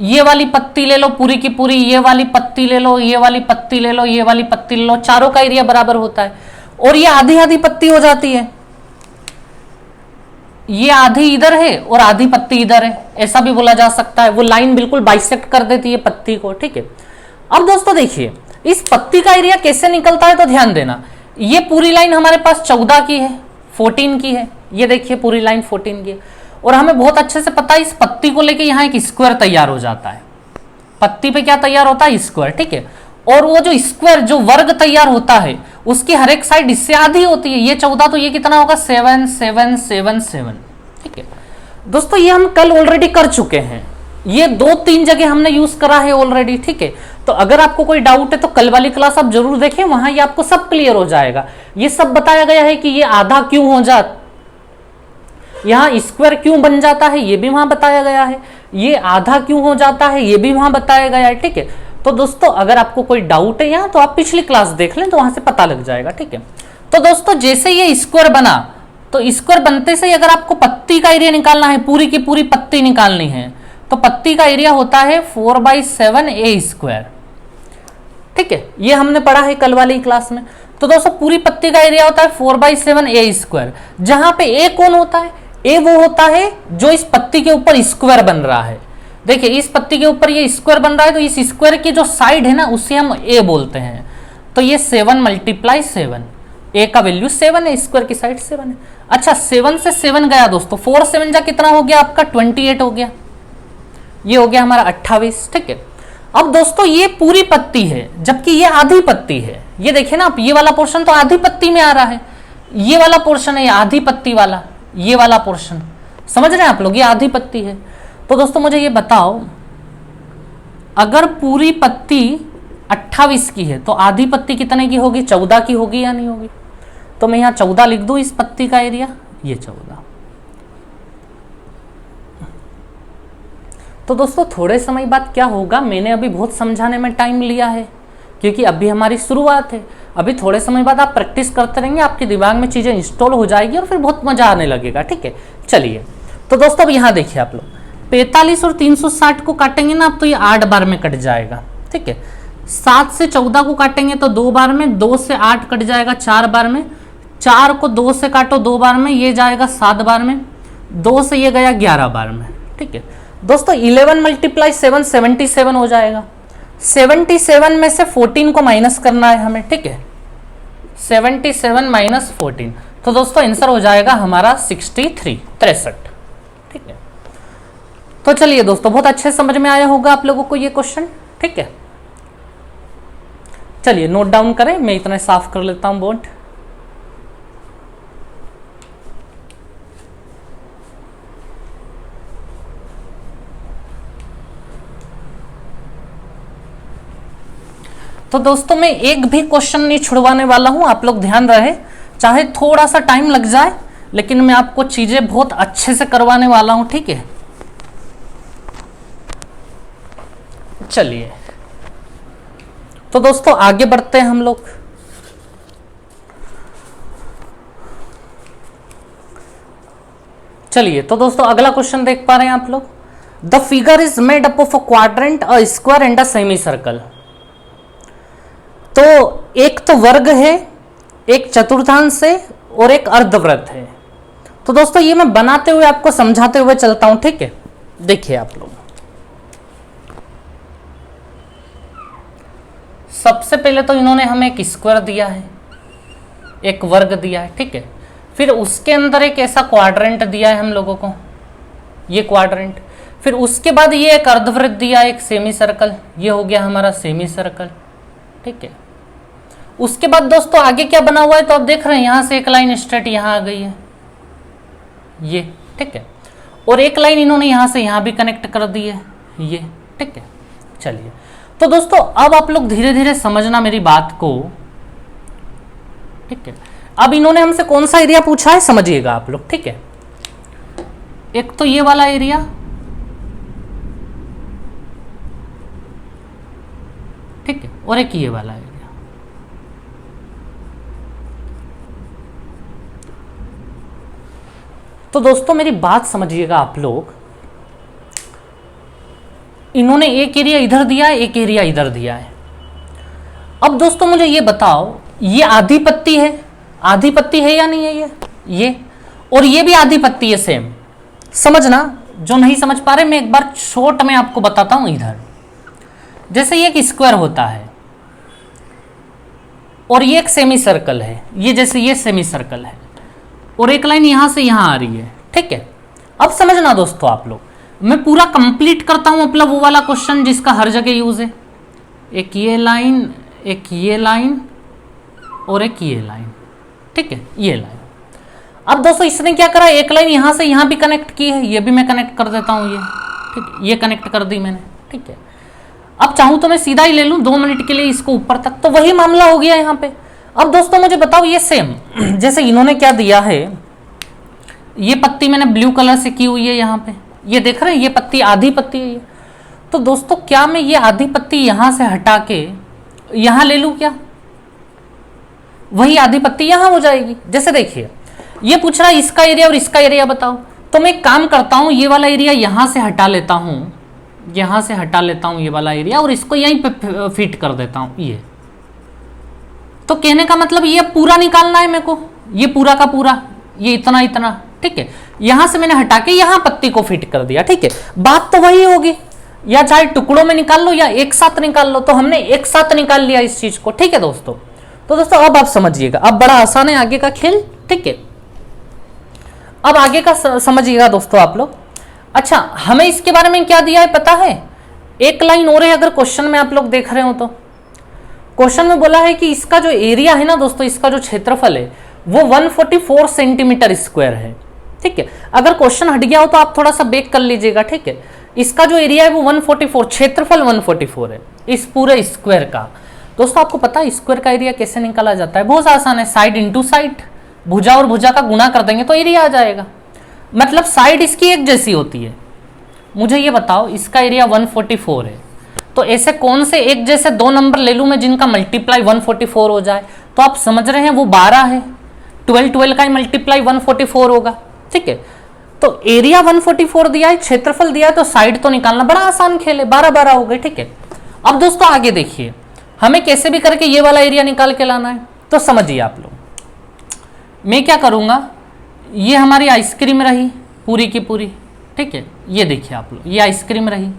ये वाली पत्ती ले लो पूरी की पूरी, ये वाली पत्ती ले लो, ये वाली पत्ती ले लो, ये वाली पत्ती ले लो, चारों का एरिया बराबर होता है। और ये आधी आधी पत्ती हो जाती है, ये आधी इधर है और आधी पत्ती इधर है, ऐसा भी बोला जा सकता है। वो लाइन बिल्कुल बाइसेक्ट कर देती है पत्ती को। ठीक है, अब दोस्तों देखिए इस पत्ती का एरिया कैसे निकलता है, तो ध्यान देना, ये पूरी लाइन हमारे पास 14 की है, 14 की है। ये देखिए पूरी लाइन 14 की है, और हमें बहुत अच्छे से पता है इस पत्ती को लेके यहाँ एक स्क्वायर तैयार हो जाता है। पत्ती पे क्या तैयार होता है? स्क्वायर। ठीक है, और वो जो स्क्वायर जो वर्ग तैयार होता है उसकी हर एक साइड इससे आधी होती है। ये 14 तो ये कितना होगा? 7 7 7 7। ठीक है दोस्तों, ये हम कल ऑलरेडी कर चुके हैं, ये 2-3 जगह हमने यूज करा है ऑलरेडी। ठीक है, तो अगर आपको कोई डाउट है तो कल वाली क्लास आप जरूर देखें, वहां ये आपको सब क्लियर हो जाएगा। ये सब बताया गया है कि ये आधा क्यों हो जाता, यहां स्क्वायर क्यों बन जाता है ये भी वहां बताया गया है, ये आधा क्यों हो जाता है ये भी वहां बताया गया है। ठीक है, तो दोस्तों अगर आपको कोई डाउट है यहाँ तो आप पिछली क्लास देख लें तो वहां से पता लग जाएगा। ठीक है, तो दोस्तों जैसे ये स्क्वायर बना, तो स्क्वायर बनते से अगर आपको पत्ती का एरिया निकालना है, पूरी की पूरी पत्ती निकालनी है, तो पत्ती का एरिया होता है 4/7 ए स्क्वायर। ठीक है, ये हमने पढ़ा है कल वाली क्लास में। तो दोस्तों पूरी पत्ती का एरिया होता है 4/7 ए स्क्वायर, जहां पे ए कौन होता है? ए वो होता है जो इस पत्ती के ऊपर स्क्वायर बन रहा है। देखिए इस पत्ती के ऊपर ये स्क्वायर बन रहा है, तो इस स्क्वायर की जो साइड है ना उसे हम ए बोलते हैं। तो ये 7 × 7, ए का वैल्यू 7 है, स्क्वायर की साइड 7 है। अच्छा 7 से 7 गया दोस्तों, 4 7 जा कितना हो गया आपका? 28 हो गया, ये हो गया हमारा 28। ठीक है, अब दोस्तों ये पूरी पत्ती है जबकि ये आधी पत्ती है। ये देखिए ना आप, ये वाला पोर्शन तो आधी पत्ती में आ रहा है, ये वाला पोर्शन है ये आधी पत्ती वाला, ये वाला पोर्शन समझ रहे हैं आप लोग, ये आधी पत्ती है। तो दोस्तों मुझे ये बताओ, अगर पूरी पत्ती 28 की है तो आधी पत्ती कितने की होगी? 14 की होगी या नहीं होगी? तो मैं यहां 14 लिख दूं इस पत्ती का एरिया, ये 14। तो दोस्तों थोड़े समय बाद क्या होगा, मैंने अभी बहुत समझाने में टाइम लिया है क्योंकि अभी हमारी शुरुआत है। अभी थोड़े समय बाद आप प्रैक्टिस करते रहेंगे, आपके दिमाग में चीजें इंस्टॉल हो जाएगी और फिर बहुत मजा आने लगेगा। ठीक है, चलिए तो दोस्तों अब यहाँ देखिए आप लोग, 45 और 360 को काटेंगे ना आप, तो ये 8 बार में कट जाएगा। ठीक है, 7 से 14 को काटेंगे तो 2 बार में, 2 से 8 कट जाएगा 4 बार में, 4 को 2 से काटो 2 बार में, ये जाएगा 7 बार में, 2 से ये गया 11 बार में। ठीक है दोस्तों, 11 × 7 77 हो जाएगा। 77 में से 14 को माइनस करना है हमें। ठीक है, 77 - 14, तो दोस्तों आंसर हो जाएगा हमारा 63। ठीक है, तो चलिए दोस्तों बहुत अच्छे समझ में आया होगा आप लोगों को ये क्वेश्चन। ठीक है, चलिए नोट डाउन करें, मैं इतना साफ कर लेता हूं बोर्ड। तो दोस्तों मैं एक भी क्वेश्चन नहीं छुड़वाने वाला हूं, आप लोग ध्यान रहे, चाहे थोड़ा सा टाइम लग जाए लेकिन मैं आपको चीजें बहुत अच्छे से करवाने वाला हूं, ठीक है। चलिए तो दोस्तों आगे बढ़ते हैं हम लोग। चलिए तो दोस्तों अगला क्वेश्चन देख पा रहे हैं आप लोग। The figure is made up of a quadrant, a square and a semi circle. तो एक तो वर्ग है, एक चतुर्थांश है और एक अर्धवृत्त है। तो दोस्तों ये मैं बनाते हुए आपको समझाते हुए चलता हूं, ठीक है। देखिए आप लोग, सबसे पहले तो इन्होंने हमें एक स्क्वायर दिया है, एक वर्ग दिया है, ठीक है। फिर उसके अंदर एक ऐसा क्वाड्रेंट दिया है हम लोगों को, ये क्वाड्रेंट। फिर उसके बाद ये एक अर्धवृत्त दिया, एक सेमी सर्कल, ये हो गया हमारा सेमी सर्कल, ठीक है। उसके बाद दोस्तों आगे क्या बना हुआ है, तो आप देख रहे हैं यहां से एक लाइन स्ट्रेट यहां आ गई है, ये, ठीक है। और एक लाइन इन्होंने यहां से यहां भी कनेक्ट कर दी है, ये, ठीक है। चलिए तो दोस्तों अब आप लोग धीरे धीरे समझना मेरी बात को, ठीक है। अब इन्होंने हमसे कौन सा एरिया पूछा है समझिएगा आप लोग, ठीक है। एक तो ये वाला एरिया, ठीक है, और एक ये वाला एरिया। तो दोस्तों मेरी बात समझिएगा आप लोग, इन्होंने एक एरिया इधर दिया है, एक एरिया इधर दिया है। अब दोस्तों मुझे ये बताओ, ये आधी पत्ती है, आधी पत्ती है या नहीं है ये, और ये भी आधी पत्ती है सेम। समझना, जो नहीं समझ पा रहे मैं एक बार शॉर्ट में आपको बताता हूं। इधर जैसे ये एक स्क्वायर होता है और ये एक सेमी सर्कल है, ये जैसे ये सेमी सर्कल है और एक लाइन यहां से यहां आ रही है, ठीक है। अब समझना दोस्तों आप लोग, मैं पूरा कंप्लीट करता हूं अपना वो वाला क्वेश्चन जिसका हर जगह यूज है। एक ये लाइन, एक ये लाइन और एक ये लाइन, ठीक है, ये लाइन। अब दोस्तों इसने क्या करा, एक लाइन यहां से यहां भी कनेक्ट की है, ये भी मैं कनेक्ट कर देता हूं, ये, ठीक है, ये कनेक्ट कर दी मैंने, ठीक है। अब चाहूं तो मैं सीधा ही ले लूं 2 मिनट के लिए इसको ऊपर तक, तो वही मामला हो गया यहां पे। अब दोस्तों मुझे बताओ, ये सेम जैसे इन्होंने क्या दिया है, ये पत्ती मैंने ब्लू कलर से की हुई है यहां पे, ये देख रहे हैं, ये पत्ती आधी पत्ती है ये। तो दोस्तों क्या मैं ये आधी पत्ती यहां से हटा के यहां ले लूं क्या, वही आधी पत्ती यहां हो जाएगी। जैसे देखिए ये पूछ रहा है इसका एरिया और इसका एरिया बताओ, तो मैं एक काम करता हूं, ये वाला एरिया यहां से हटा लेता हूं, यहां से हटा लेता हूं ये वाला एरिया और इसको यहीं पे फिट कर देता हूं, ये। तो कहने का मतलब ये पूरा निकालना है मेरे को, ये पूरा का पूरा, ये इतना इतना, ठीक है। यहां से मैंने हटा के यहां पत्ती को फिट कर दिया, ठीक है। बात तो वही होगी, या चाहे टुकड़ों में निकाल लो या एक साथ निकाल लो, तो हमने एक साथ निकाल लिया इस चीज को, ठीक है दोस्तों। तो दोस्तों अब आप समझिएगा, अब बड़ा आसान है आगे का खेल, ठीक है। अब आगे का समझिएगा दोस्तों आप लोग। अच्छा, हमें इसके बारे में क्या दिया है पता है, एक लाइन और है, अगर क्वेश्चन में आप लोग देख रहे हो तो क्वेश्चन में बोला है कि इसका जो एरिया है ना दोस्तों, इसका जो क्षेत्रफल है वो 144 सेंटीमीटर स्क्वायर है, ठीक है। अगर क्वेश्चन हट गया हो तो आप थोड़ा सा बेक कर लीजिएगा, ठीक है। इसका जो एरिया है वो 144, क्षेत्रफल 144 है इस पूरे स्क्वायर का। दोस्तों आपको पता है स्क्वायर का एरिया कैसे निकाला जाता है, बहुत आसान है, साइड इंटू साइड, भुजा और भुजा का गुणा कर देंगे तो एरिया आ जाएगा। मतलब साइड इसकी एक जैसी होती है। मुझे ये बताओ, इसका एरिया 144 है, तो ऐसे कौन से एक जैसे 2 नंबर ले लूं मैं जिनका मल्टीप्लाई 144 हो जाए, तो आप समझ रहे हैं वो 12 है, 12 का ही मल्टीप्लाई 144 होगा, ठीक है। तो एरिया 144 दिया है, क्षेत्रफल दिया है, तो साइड तो निकालना बड़ा आसान खेल है, 12 हो गए, ठीक है। अब दोस्तों आगे देखिए, हमें कैसे भी करके ये वाला एरिया निकाल के लाना है, तो समझिए आप लोग। मैं क्या करूंगा, ये हमारी आइसक्रीम रही पूरी की पूरी, ठीक है, ये देखिए आप लोग, ये आइसक्रीम रही,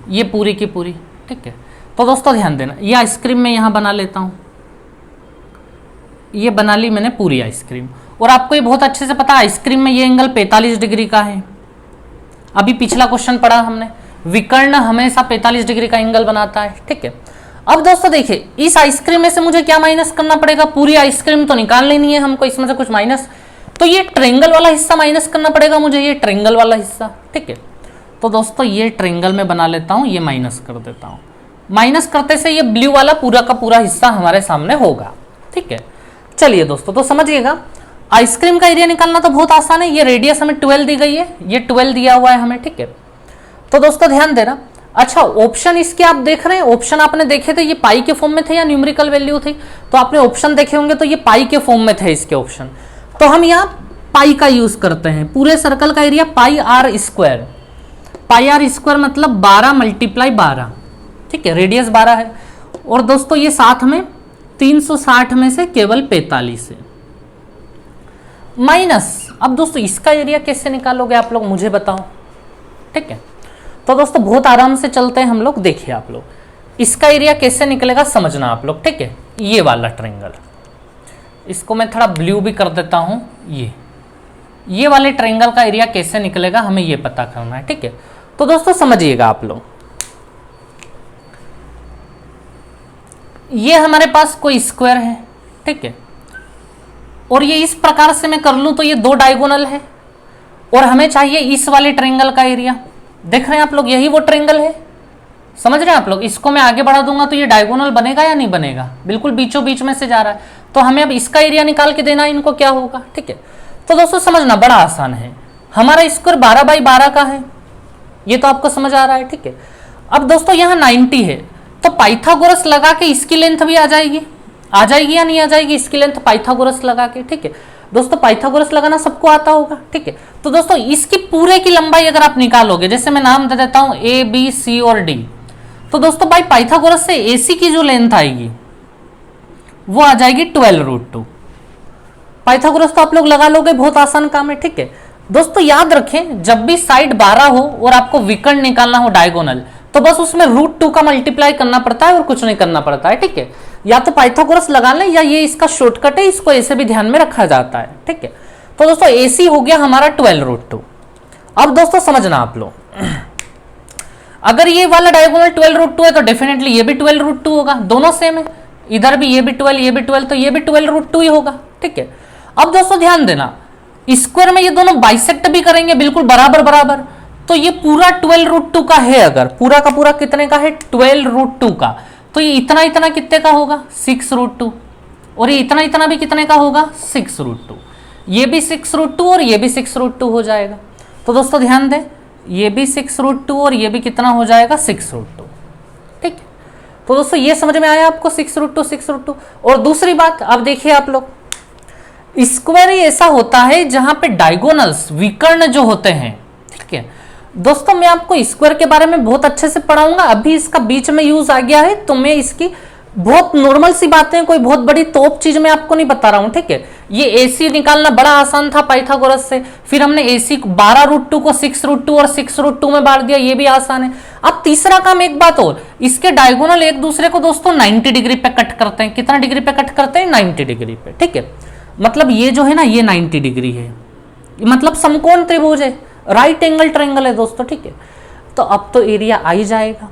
ये पूरी की पूरी, ठीक है। तो दोस्तों ध्यान देना, ये आइसक्रीम मैं यहां बना लेता हूं, ये बना ली मैंने पूरी आइसक्रीम। और आपको ये बहुत अच्छे से पता है आइसक्रीम में ये एंगल 45 डिग्री का है। अभी पिछला क्वेश्चन पढ़ा हमने, विकर्ण हमेशा 45 डिग्री का एंगल बनाता है, ठीक है। अब दोस्तों देखिए, इस आइसक्रीम में से मुझे क्या माइनस करना पड़ेगा, पूरी आइसक्रीम तो निकाल लेनी है हमको, इसमें से कुछ माइनस, तो ये ट्रायंगल वाला हिस्सा माइनस करना पड़ेगा मुझे, ये ट्रायंगल वाला हिस्सा, ठीक है। तो दोस्तों ये ट्रायंगल में बना लेता हूं, ये माइनस कर देता हूं, माइनस करते से ये ब्लू वाला पूरा का पूरा हिस्सा हमारे सामने होगा। ठीक है, चलिए दोस्तों, तो समझिएगा आइसक्रीम का एरिया निकालना तो बहुत आसान है। ये रेडियस हमें 12 दी गई है, ये 12 दिया हुआ है हमें। ठीक है, तो दोस्तों ध्यान देना। अच्छा, ऑप्शन इसके आप देख रहे हैं, ऑप्शन आपने देखे थे, ये पाई के फॉर्म में थे या न्यूमेरिकल वैल्यू थी? तो आपने ऑप्शन देखे होंगे, तो ये पाई के फॉर्म में थे इसके ऑप्शन। तो हम यहाँ पाई का यूज करते हैं। पूरे सर्कल का area pi r square, pi r square मतलब 12 मल्टीप्लाई 12। ठीक है, रेडियस 12 है। और दोस्तों ये साथ में 360 में से केवल 45 है माइनस। अब दोस्तों इसका एरिया कैसे निकालोगे आप लोग, मुझे बताओ। ठीक है, तो दोस्तों बहुत आराम से चलते हैं हम लोग। देखिए आप लोग, इसका एरिया कैसे निकलेगा समझना आप लोग। ठीक है, ये वाला ट्रायंगल, इसको मैं थोड़ा ब्लू भी कर देता हूं। ये वाले ट्रायंगल का एरिया कैसे निकलेगा हमें ये पता करना है। ठीक है, तो दोस्तों समझिएगा आप लोग, ये हमारे पास कोई स्क्वायर है। ठीक है, और ये इस प्रकार से मैं कर लूं तो ये दो डायगोनल है, और हमें चाहिए इस वाले ट्रायंगल का एरिया। देख रहे हैं आप लोग, यही वो ट्रायंगल है। समझ रहे हैं आप लोग? इसको मैं आगे बढ़ा दूंगा तो ये डायगोनल बनेगा या नहीं बनेगा? बिल्कुल बीचों बीच में से जा रहा है। तो हमें अब इसका एरिया निकाल के देना है इनको, क्या होगा। ठीक है, तो दोस्तों समझना बड़ा आसान है। हमारा स्क्वायर 12 बाई 12 का है, ये तो आपको समझ आ रहा है। ठीक है, अब दोस्तों यहाँ 90 है, तो पाइथागोरस लगा के इसकी लेंथ भी आ जाएगी या नहीं आ जाएगी? इसकी लेंथ पाइथागोरस लगा के। ठीक है दोस्तों, पाइथागोरस लगाना सबको आता होगा। ठीक है, तो दोस्तों इसकी पूरे की लंबाई अगर आप निकालोगे, जैसे मैं नाम दे देता हूं ए बी सी और डी, तो दोस्तों बाई पाइथागोरस से एसी की जो लेंथ आएगी वो आ जाएगी 12√2। पाइथागोरस तो आप लोग लगा लोगे, बहुत आसान काम है। ठीक है दोस्तों, याद रखें जब भी साइड 12 हो और आपको विकर्ण निकालना हो डायगोनल, तो बस उसमें √2 का मल्टीप्लाई करना पड़ता है और कुछ नहीं करना पड़ता है। ठीक है, या तो पाइथागोरस लगा लें या ये इसका शॉर्टकट है, इसको ऐसे भी ध्यान में रखा जाता है। ठीक है, तो दोस्तों AC हो गया हमारा 12√2। अब दोस्तों समझना आप लोग, अगर ये वाला डायगोनल 12√2 है तो डेफिनेटली ये भी 12√2 होगा, दोनों सेम है। इधर भी ये भी 12 ये भी 12, तो ये भी 12√2 ही होगा। ठीक है, अब दोस्तों ध्यान देना, स्क्वायर में ये दोनों बाइसेक्ट भी करेंगे बिल्कुल बराबर बराबर, तो ये पूरा 12√2 का है। अगर पूरा का पूरा कितने का है? 12√2 का, तो ये इतना इतना कितने का होगा? 6√2। और ये इतना इतना भी कितने का होगा? 6√2। ये भी 6√2 और ये भी 6√2 हो जाएगा। तो दोस्तों ध्यान दें, ये भी 6√2 और ये भी कितना हो जाएगा? 6√2। ठीक है, तो दोस्तों ये समझ में आया आपको? 6√2। और दूसरी बात, अब देखिए आप लोग, स्क्वायर ऐसा होता है जहां पे डायगोनल्स विकर्ण जो होते हैं। ठीक है दोस्तों, मैं आपको स्क्वायर के बारे में बहुत अच्छे से पढ़ाऊंगा। अभी इसका बीच में यूज आ गया है, तो मैं इसकी बहुत नॉर्मल सी बातें, कोई बहुत बड़ी तोप चीज मैं आपको नहीं बता रहा हूं। ठीक है, ये AC निकालना बड़ा आसान था पाइथागोरस से, फिर हमने AC 12√2 को 6√2 और 6√2 में बांट दिया, ये भी आसान है। अब तीसरा काम, एक बात और, इसके डायगोनल एक दूसरे को दोस्तों 90 डिग्री पे कट करते हैं। कितना डिग्री पे कट करते हैं? 90 डिग्री पे। ठीक है, मतलब ये जो है ना, ये 90 डिग्री है, मतलब समकोण त्रिभुज है, राइट एंगल ट्रायंगल है दोस्तों। ठीक है, तो अब तो एरिया आ ही जाएगा।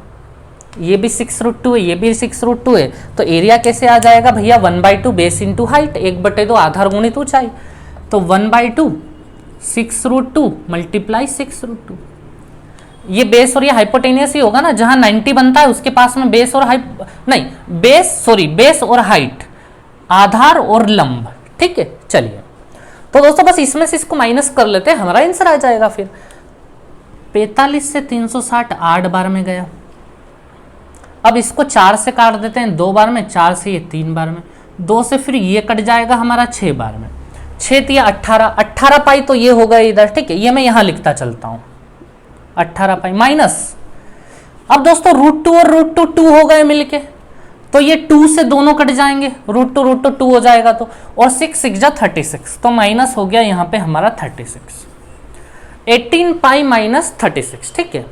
ये भी 6√2 है, ये भी 6√2 है, तो एरिया कैसे आ जाएगा भैया? 1/2 बेस इंटू हाइट, 1/2 आधार गुणित ऊंचाई, तो 1/2 6√2 मल्टीप्लाई 6√2। ये बेस और ये हाइपोटेनियस ही होगा ना, जहां 90 बनता है उसके पास में बेस और बेस और हाइट, आधार और लंब। ठीक है, चलिए तो दोस्तों बस इसमें से इसको माइनस कर लेते हैं, हमारा आंसर आ जाएगा। फिर 45 से 360 8 बार में गया। अब इसको 4 से काट देते हैं 2 बार में, 4 से ये 3 बार में, 2 से फिर ये कट जाएगा हमारा 6 बार में, 6 तिया 18 पाई, तो ये होगा इधर। ठीक है, ये मैं यहां लिखता चलता हूं 18 पाई माइनस। अब दोस्तों √2 और √2 हो गए मिलके, तो ये 2 से दोनों कट जाएंगे, √2 हो जाएगा, तो और 6 6 जा 36, तो माइनस हो गया यहाँ पे हमारा 36, 18 पाई माइनस 36। ठीक है,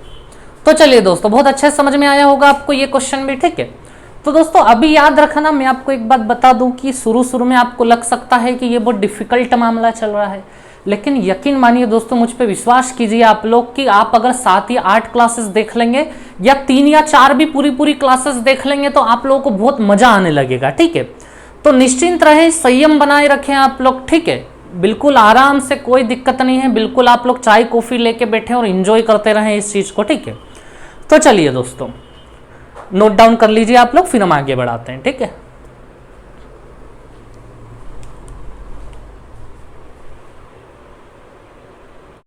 तो चलिए दोस्तों, बहुत अच्छे समझ में आया होगा आपको ये क्वेश्चन भी। ठीक है, तो दोस्तों अभी याद रखना, मैं आपको एक बात बता दूं कि शुरू में आपको लग सकता है कि ये बहुत डिफिकल्ट मामला चल रहा है, लेकिन यकीन मानिए दोस्तों, मुझ पे विश्वास कीजिए आप लोग कि आप अगर 7 या 8 क्लासेस देख लेंगे या 3 या 4 भी पूरी क्लासेस देख लेंगे, तो आप लोगों को बहुत मजा आने लगेगा। ठीक है, तो निश्चिंत रहें, संयम बनाए रखें आप लोग। ठीक है, बिल्कुल आराम से, कोई दिक्कत नहीं है, बिल्कुल आप लोग चाय कॉफी लेके बैठे और एंजॉय करते रहें इस चीज को। ठीक है, तो चलिए दोस्तों, नोट डाउन कर लीजिए आप लोग, फिर हम आगे बढ़ाते हैं, ठीक है।